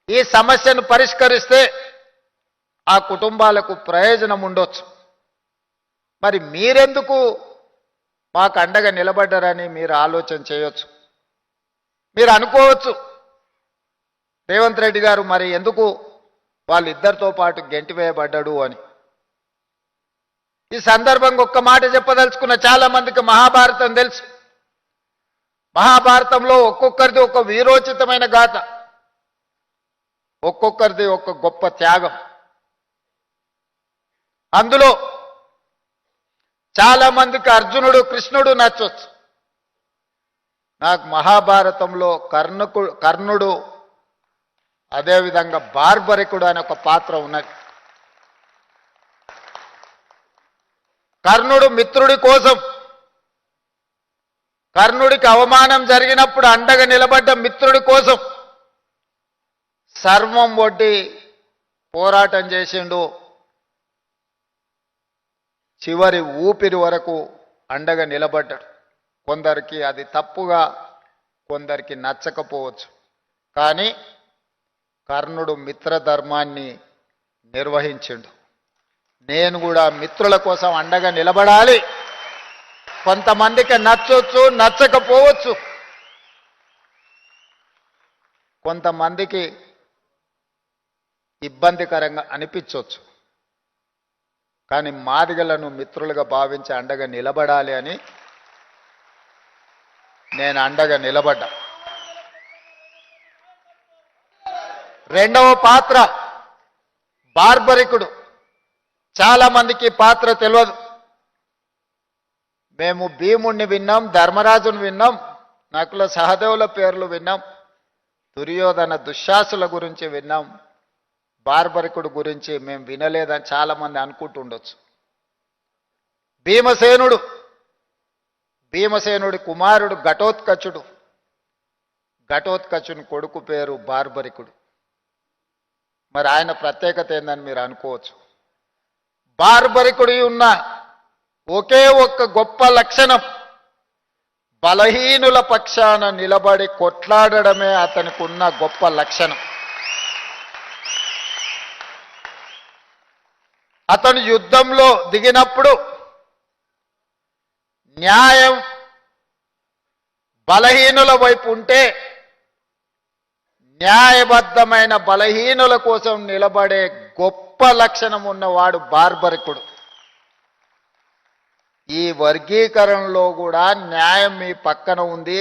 ఈ సమస్యను పరిష్కరిస్తే ఆ కుటుంబాలకు ప్రయోజనం ఉండొచ్చు. మరి మీరెందుకు మాకు అండగా నిలబడ్డారని మీరు ఆలోచన చేయొచ్చు. మీరు అనుకోవచ్చు, రేవంత్ రెడ్డి గారు మరి ఎందుకు వాళ్ళిద్దరితో పాటు గెంటివేయబడ్డాడు అని. ఈ సందర్భంగా ఒక్క మాట చెప్పదలుచుకున్న, చాలా మందికి మహాభారతం తెలుసు. మహాభారతంలో ఒక్కొక్కరిది ఒక వీరోచితమైన గాథ, ఒక్కొక్కరిది ఒక గొప్ప త్యాగం. అందులో చాలా మందికి అర్జునుడు, కృష్ణుడు నచ్చొచ్చు. నాకు మహాభారతంలో కర్ణుడు, అదేవిధంగా బార్బరికుడు అనే ఒక పాత్ర ఉన్నది. కర్ణుడు మిత్రుడి కోసం, కర్ణుడికి అవమానం జరిగినప్పుడు అండగా నిలబడ్డ మిత్రుడి కోసం సర్వం ఒడ్డి పోరాటం చేసిండు. చివరి ఊపిరి వరకు అండగా నిలబడ్డాడు. కొందరికి అది తప్పుగా, కొందరికి నచ్చకపోవచ్చు. కానీ కర్ణుడు మిత్రధర్మాన్ని నిర్వహించిండు. నేను కూడా మిత్రుల కోసం అండగా నిలబడాలి. కొంతమందికి నచ్చొచ్చు, నచ్చకపోవచ్చు. కొంతమందికి ఇబ్బందికరంగా అనిపించవచ్చు. కానీ మాదిగలను మిత్రులుగా భావించి అండగా నిలబడాలి అని నేను అండగా నిలబడ్డా. రెండవ పాత్ర బార్బరికుడు. చాలా మందికి పాత్ర తెలియదు. మేము భీముణ్ణి విన్నాం, ధర్మరాజును విన్నాం, నకుల సహదేవుల పేర్లు విన్నాం, దుర్యోధన దుశ్శాసుల గురించి విన్నాం. బార్బరికుడు గురించి మేము వినలేదని చాలా మంది అనుకుంటుండొచ్చు. భీమసేనుడి కుమారుడు ఘటోత్కచుడు. ఘటోత్కచుని కొడుకు పేరు బార్బరికుడు. మరి ఆయన ప్రత్యేకత ఏందని మీరు అనుకోవచ్చు. బార్బరికుడి ఉన్న ఒకే ఒక్క గొప్ప లక్షణం, బలహీనుల పక్షాన నిలబడి కొట్లాడడమే అతనికి ఉన్న గొప్ప లక్షణం. అతను యుద్ధంలో దిగినప్పుడు న్యాయం బలహీనుల వైపు ఉంటే, న్యాయబద్ధమైన బలహీనుల కోసం నిలబడే గొప్ప లక్షణం ఉన్నవాడు బార్బరికుడు. ఈ వర్గీకరణలో కూడా న్యాయం మీ పక్కన ఉంది.